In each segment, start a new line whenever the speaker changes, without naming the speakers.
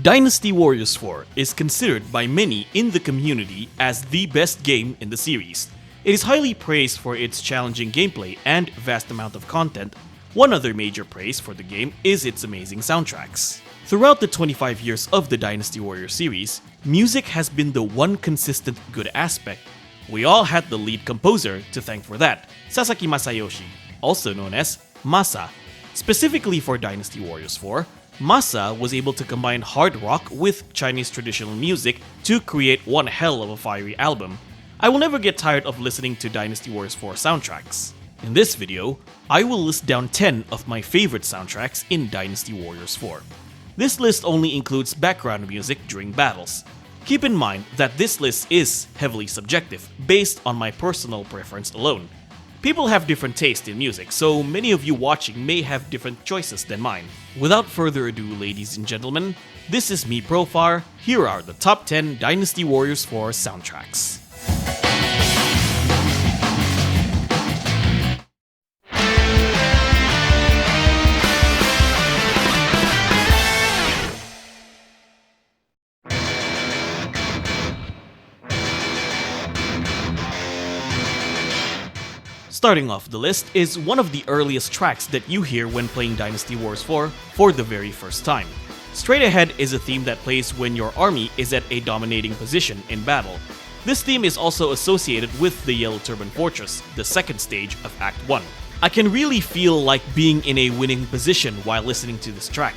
Dynasty Warriors 4 is considered by many in the community as the best game in the series. It is highly praised for its challenging gameplay and vast amount of content. One other major praise for the game is its amazing soundtracks. Throughout the 25 years of the Dynasty Warriors series, music has been the one consistent good aspect. We all had the lead composer to thank for that, Sasaki Masayoshi, also known as Masa. Specifically for Dynasty Warriors 4, Masa was able to combine hard rock with Chinese traditional music to create one hell of a fiery album. I will never get tired of listening to Dynasty Warriors 4 soundtracks. In this video, I will list down 10 of my favorite soundtracks in Dynasty Warriors 4. This list only includes background music during battles. Keep in mind that this list is heavily subjective, based on my personal preference alone. People have different taste in music, so many of you watching may have different choices than mine. Without further ado, ladies and gentlemen, this is me, Profar. Here are the top 10 Dynasty Warriors 4 soundtracks. Starting off the list is one of the earliest tracks that you hear when playing Dynasty Warriors 4 for the very first time. Straight Ahead is a theme that plays when your army is at a dominating position in battle. This theme is also associated with the Yellow Turban Fortress, the second stage of Act 1. I can really feel like being in a winning position while listening to this track.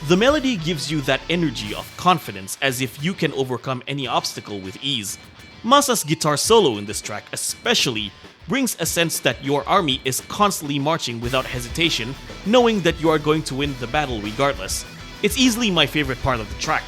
The melody gives you that energy of confidence as if you can overcome any obstacle with ease. Masa's guitar solo in this track especially brings a sense that your army is constantly marching without hesitation, knowing that you are going to win the battle regardless. It's easily my favorite part of the track.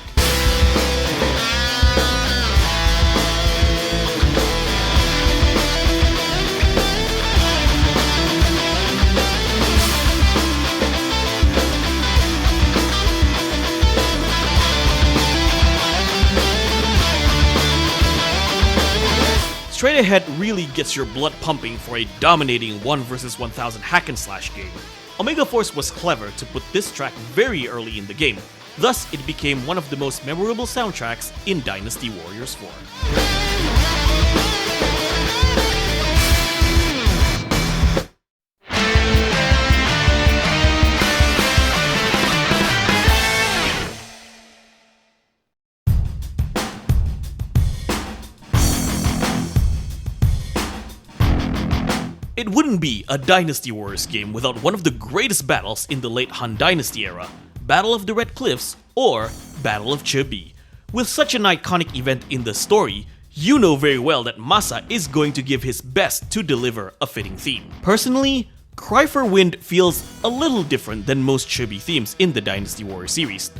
Straight Ahead really gets your blood pumping for a dominating 1 vs 1000 hack and slash game. Omega Force was clever to put this track very early in the game, thus it became one of the most memorable soundtracks in Dynasty Warriors 4. It wouldn't be a Dynasty Warriors game without one of the greatest battles in the late Han Dynasty era, Battle of the Red Cliffs or Battle of Chebi. With such an iconic event in the story, you know very well that Masa is going to give his best to deliver a fitting theme. Personally, Cry for Wind feels a little different than most Chebi themes in the Dynasty Warriors series.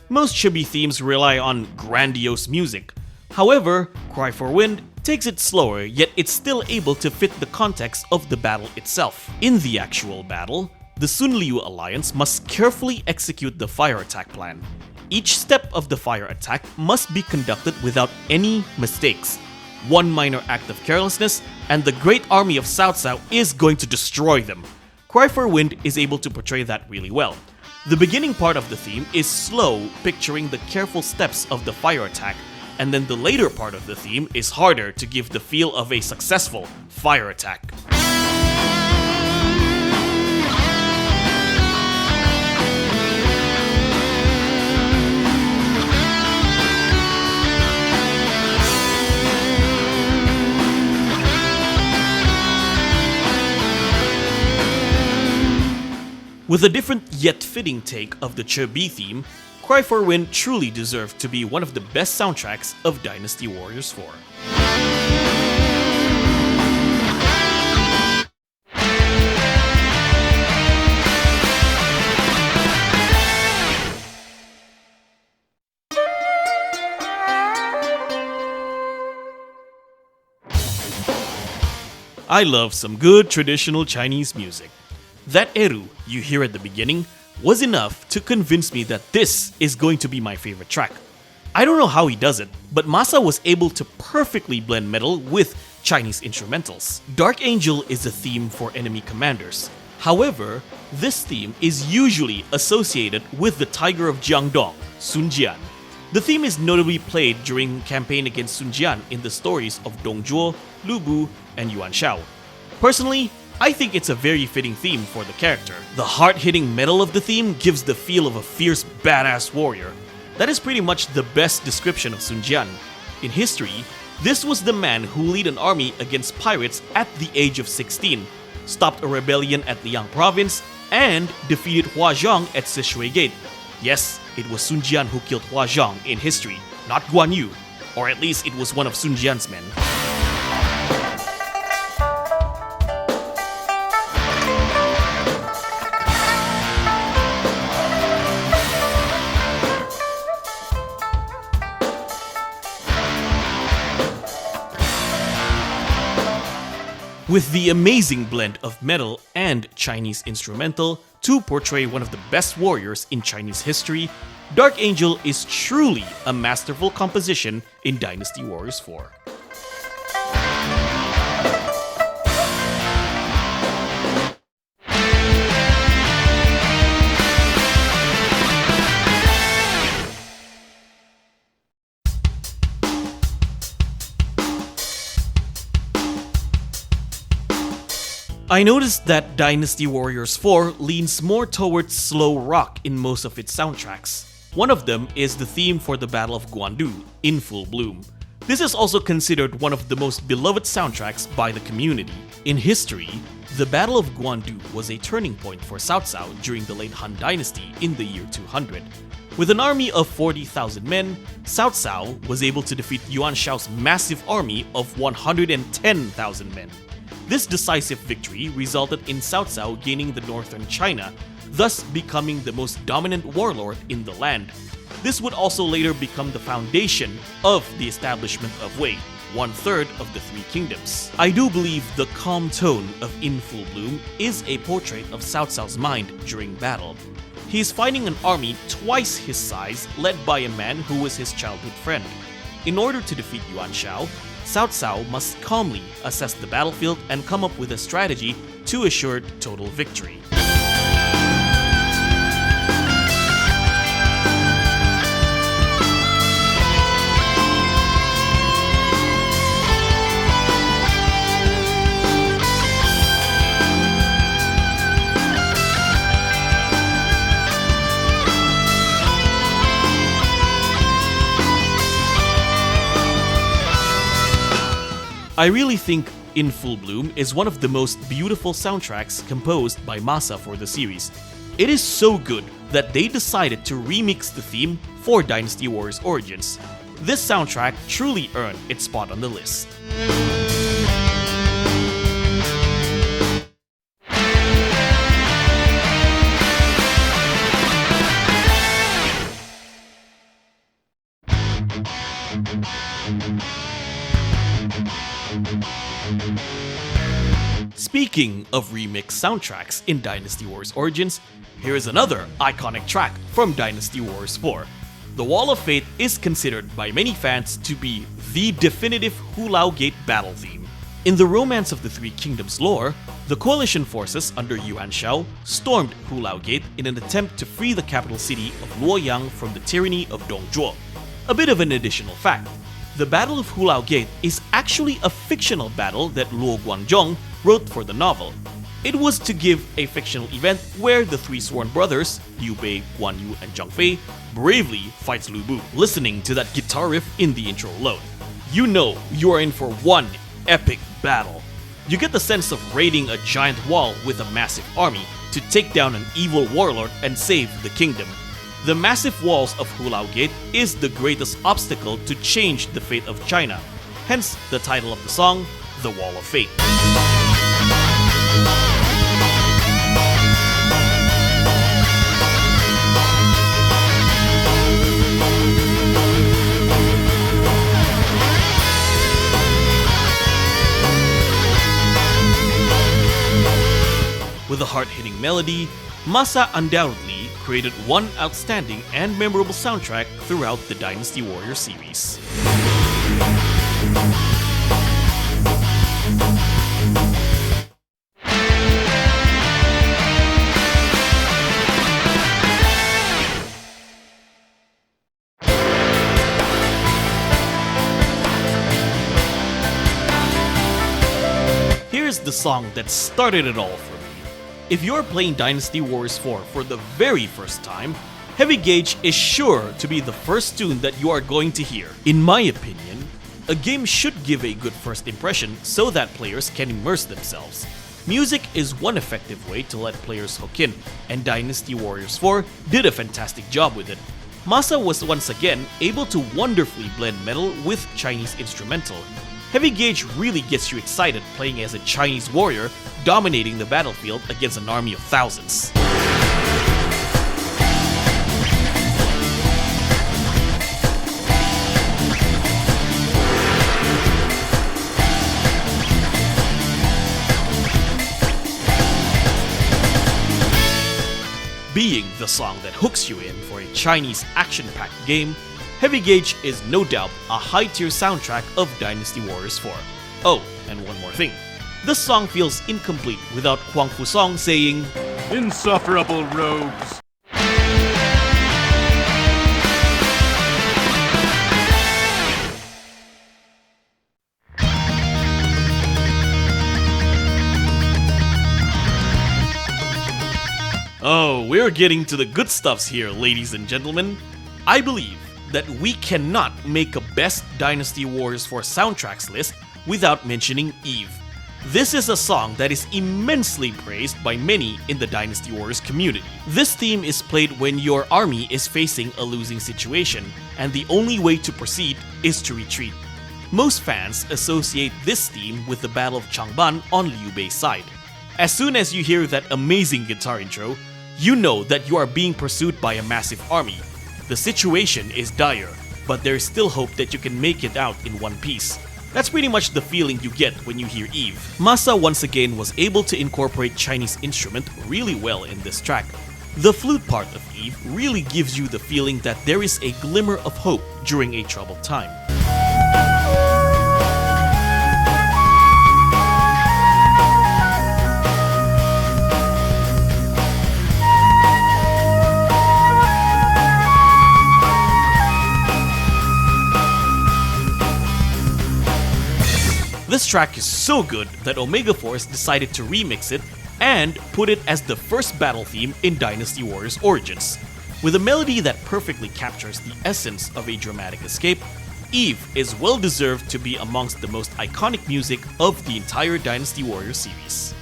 Most Chebi themes rely on grandiose music. However, Cry for Wind takes it slower, yet it's still able to fit the context of the battle itself. In the actual battle, the Sun Liu Alliance must carefully execute the fire attack plan. Each step of the fire attack must be conducted without any mistakes. One minor act of carelessness, and the great army of Cao Cao is going to destroy them. Cry for Wind is able to portray that really well. The beginning part of the theme is slow, picturing the careful steps of the fire attack, and then the later part of the theme is harder to give the feel of a successful fire attack. With a different yet fitting take of the Chebi theme, Cry for Wind truly deserved to be one of the best soundtracks of Dynasty Warriors 4. I love some good traditional Chinese music. That eru you hear at the beginning was enough to convince me that this is going to be my favorite track. I don't know how he does it, but Masa was able to perfectly blend metal with Chinese instrumentals. Dark Angel is a theme for enemy commanders. However, this theme is usually associated with the Tiger of Jiangdong, Sun Jian. The theme is notably played during campaign against Sun Jian in the stories of Dong Zhuo, Lu Bu, and Yuan Shao. Personally, I think it's a very fitting theme for the character. The hard-hitting metal of the theme gives the feel of a fierce, badass warrior. That is pretty much the best description of Sun Jian. In history, this was the man who led an army against pirates at the age of 16, stopped a rebellion at Liang province, and defeated Hua Zhang at Sishui Gate. Yes, it was Sun Jian who killed Hua Zhang in history, not Guan Yu, or at least it was one of Sun Jian's men. With the amazing blend of metal and Chinese instrumental to portray one of the best warriors in Chinese history, Dark Angel is truly a masterful composition in Dynasty Warriors 4. I noticed that Dynasty Warriors 4 leans more towards slow rock in most of its soundtracks. One of them is the theme for the Battle of Guandu, In Full Bloom. This is also considered one of the most beloved soundtracks by the community. In history, the Battle of Guandu was a turning point for Cao Cao during the late Han Dynasty in the year 200. With an army of 40,000 men, Cao Cao was able to defeat Yuan Shao's massive army of 110,000 men. This decisive victory resulted in Cao Cao gaining the northern China, thus becoming the most dominant warlord in the land. This would also later become the foundation of the establishment of Wei, one-third of the Three Kingdoms. I do believe the calm tone of In Full Bloom is a portrait of Cao Cao's mind during battle. He is fighting an army twice his size led by a man who was his childhood friend. In order to defeat Yuan Shao, Cao Cao must calmly assess the battlefield and come up with a strategy to assure total victory. I really think In Full Bloom is one of the most beautiful soundtracks composed by Masa for the series. It is so good that they decided to remix the theme for Dynasty Warriors Origins. This soundtrack truly earned its spot on the list. Speaking of remix soundtracks in Dynasty Warriors Origins, here is another iconic track from Dynasty Warriors 4. The Wall of Fate is considered by many fans to be the definitive Hulao Gate battle theme. In the Romance of the Three Kingdoms lore, the coalition forces under Yuan Shao stormed Hulao Gate in an attempt to free the capital city of Luoyang from the tyranny of Dong Zhuo. A bit of an additional fact. The Battle of Hulao Gate is actually a fictional battle that Luo Guanzhong wrote for the novel. It was to give a fictional event where the three sworn brothers, Liu Bei, Guan Yu, and Zhang Fei, bravely fights Lu Bu. Listening to that guitar riff in the intro alone, you know you are in for one epic battle. You get the sense of raiding a giant wall with a massive army to take down an evil warlord and save the kingdom. The massive walls of Hulao Gate is the greatest obstacle to change the fate of China, hence the title of the song, The Wall of Fate. With a hard-hitting melody, Masa undoubtedly created one outstanding and memorable soundtrack throughout the Dynasty Warriors series. the song that started it all for me. If you're playing Dynasty Warriors 4 for the very first time, Heavy Gauge is sure to be the first tune that you are going to hear. In my opinion, a game should give a good first impression so that players can immerse themselves. Music is one effective way to let players hook in, and Dynasty Warriors 4 did a fantastic job with it. Masa was once again able to wonderfully blend metal with Chinese instrumental. Heavy Gauge really gets you excited playing as a Chinese warrior dominating the battlefield against an army of thousands. Being the song that hooks you in for a Chinese action-packed game, Heavy Gauge is no doubt a high-tier soundtrack of Dynasty Warriors 4. Oh, and one more thing. This song feels incomplete without Huang Fusong saying,
"Insufferable rogues."
Oh, we're getting to the good stuffs here, ladies and gentlemen. I believe that we cannot make a best Dynasty Warriors 4 soundtracks list without mentioning Eve. This is a song that is immensely praised by many in the Dynasty Warriors community. This theme is played when your army is facing a losing situation, and the only way to proceed is to retreat. Most fans associate this theme with the Battle of Changban on Liu Bei's side. As soon as you hear that amazing guitar intro, you know that you are being pursued by a massive army. The situation is dire, but there is still hope that you can make it out in one piece. That's pretty much the feeling you get when you hear Eve. Masa once again was able to incorporate Chinese instrument really well in this track. The flute part of Eve really gives you the feeling that there is a glimmer of hope during a troubled time. This track is so good that Omega Force decided to remix it and put it as the first battle theme in Dynasty Warriors Origins. With a melody that perfectly captures the essence of a dramatic escape, Eve is well deserved to be amongst the most iconic music of the entire Dynasty Warriors series.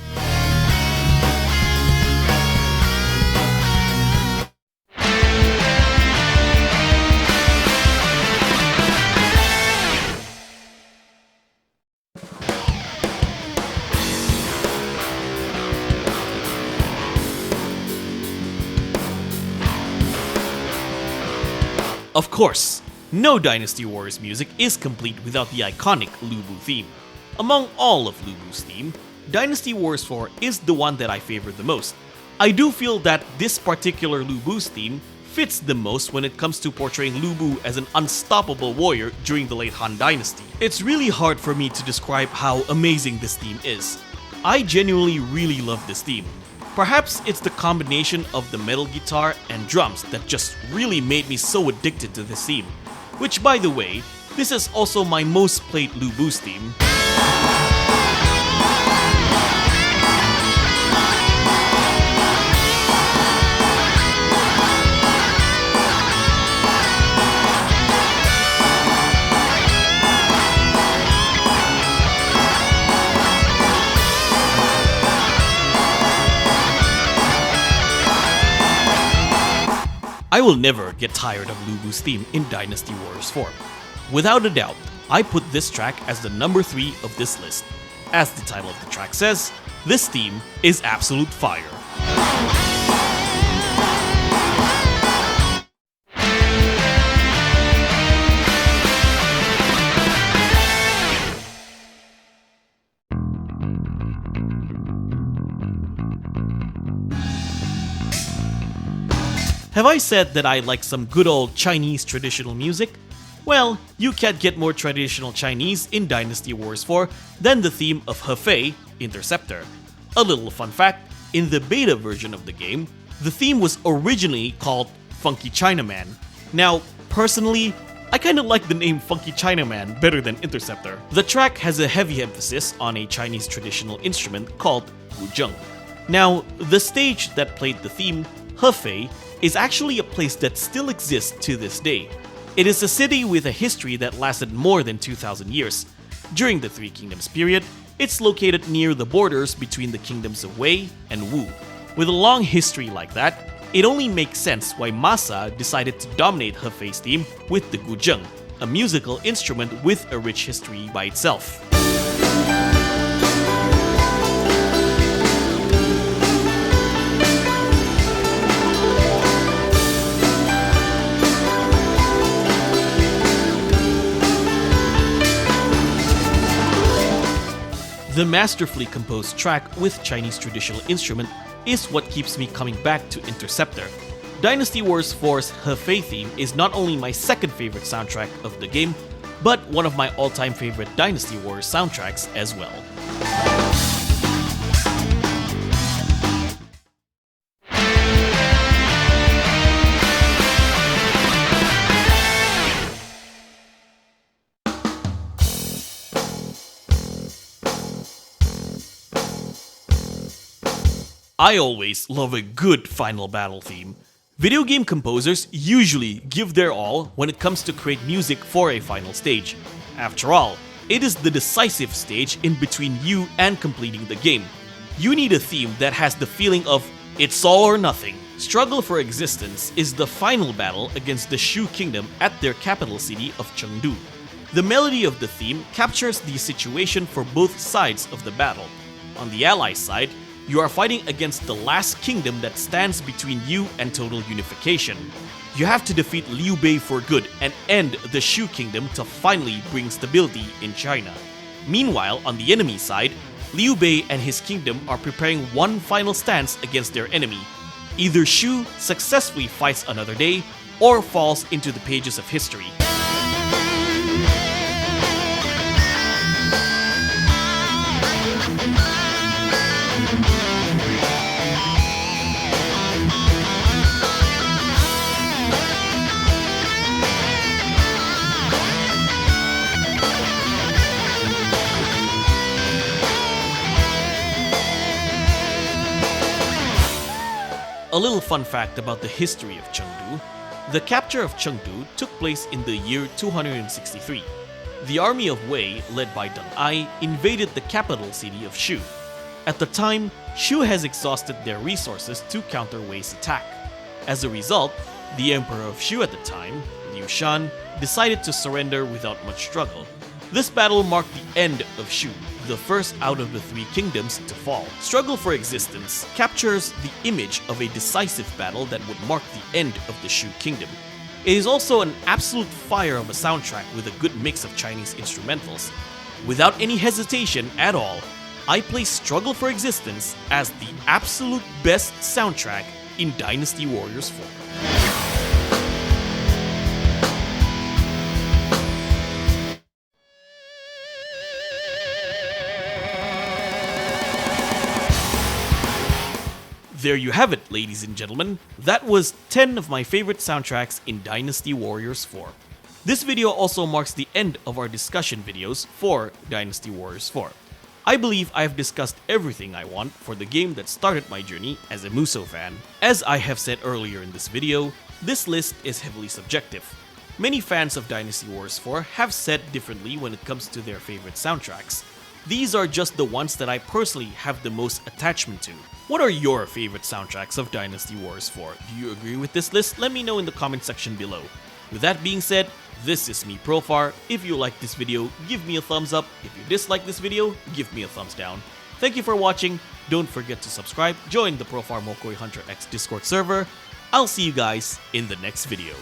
Of course, no Dynasty Warriors music is complete without the iconic Lu Bu theme. Among all of Lu Bu's theme, Dynasty Warriors 4 is the one that I favor the most. I do feel that this particular Lu Bu's theme fits the most when it comes to portraying Lu Bu as an unstoppable warrior during the late Han Dynasty. It's really hard for me to describe how amazing this theme is. I genuinely really love this theme. Perhaps it's the combination of the metal guitar and drums that just really made me so addicted to this theme. Which, by the way, this is also my most played Lu Bu's theme. I will never get tired of Lu Bu's theme in Dynasty Warriors 4. Without a doubt, I put this track as the number 3 of this list. As the title of the track says, this theme is absolute fire. Have I said that I like some good old Chinese traditional music? Well, you can't get more traditional Chinese in Dynasty Warriors 4 than the theme of Hefei, Interceptor. A little fun fact, in the beta version of the game, the theme was originally called Funky Chinaman. Now, personally, I kinda like the name Funky Chinaman better than Interceptor. The track has a heavy emphasis on a Chinese traditional instrument called guzheng. Now, the stage that played the theme, Hefei, is actually a place that still exists to this day. It is a city with a history that lasted more than 2,000 years. During the Three Kingdoms period, it's located near the borders between the kingdoms of Wei and Wu. With a long history like that, it only makes sense why Masa decided to dominate Hefei's theme with the guzheng, a musical instrument with a rich history by itself. The masterfully composed track with Chinese traditional instrument is what keeps me coming back to Interceptor. Dynasty Warriors 4's Hefei theme is not only my second favorite soundtrack of the game, but one of my all-time favorite Dynasty Warriors soundtracks as well. I always love a good final battle theme. Video game composers usually give their all when it comes to create music for a final stage. After all, it is the decisive stage in between you and completing the game. You need a theme that has the feeling of it's all or nothing. Struggle for Existence is the final battle against the Shu Kingdom at their capital city of Chengdu. The melody of the theme captures the situation for both sides of the battle. On the Ally side, you are fighting against the last kingdom that stands between you and total unification. You have to defeat Liu Bei for good and end the Shu Kingdom to finally bring stability in China. Meanwhile, on the enemy side, Liu Bei and his kingdom are preparing one final stance against their enemy. Either Shu successfully fights another day or falls into the pages of history. A little fun fact about the history of Chengdu. The capture of Chengdu took place in the year 263. The army of Wei, led by Deng Ai, invaded the capital city of Shu. At the time, Shu has exhausted their resources to counter Wei's attack. As a result, the emperor of Shu at the time, Liu Shan, decided to surrender without much struggle. This battle marked the end of Shu, the first out of the three kingdoms to fall. Struggle for Existence captures the image of a decisive battle that would mark the end of the Shu Kingdom. It is also an absolute fire of a soundtrack with a good mix of Chinese instrumentals. Without any hesitation at all, I place Struggle for Existence as the absolute best soundtrack in Dynasty Warriors 4. There you have it, ladies and gentlemen. That was 10 of my favorite soundtracks in Dynasty Warriors 4. This video also marks the end of our discussion videos for Dynasty Warriors 4. I believe I have discussed everything I want for the game that started my journey as a Musou fan. As I have said earlier in this video, this list is heavily subjective. Many fans of Dynasty Warriors 4 have said differently when it comes to their favorite soundtracks. These are just the ones that I personally have the most attachment to. What are your favorite soundtracks of Dynasty Warriors 4? Do you agree with this list? Let me know in the comment section below. With that being said, this is me, Profar. If you like this video, give me a thumbs up. If you dislike this video, give me a thumbs down. Thank you for watching. Don't forget to subscribe, join the Profar Mokoi Hunter X Discord server. I'll see you guys in the next video.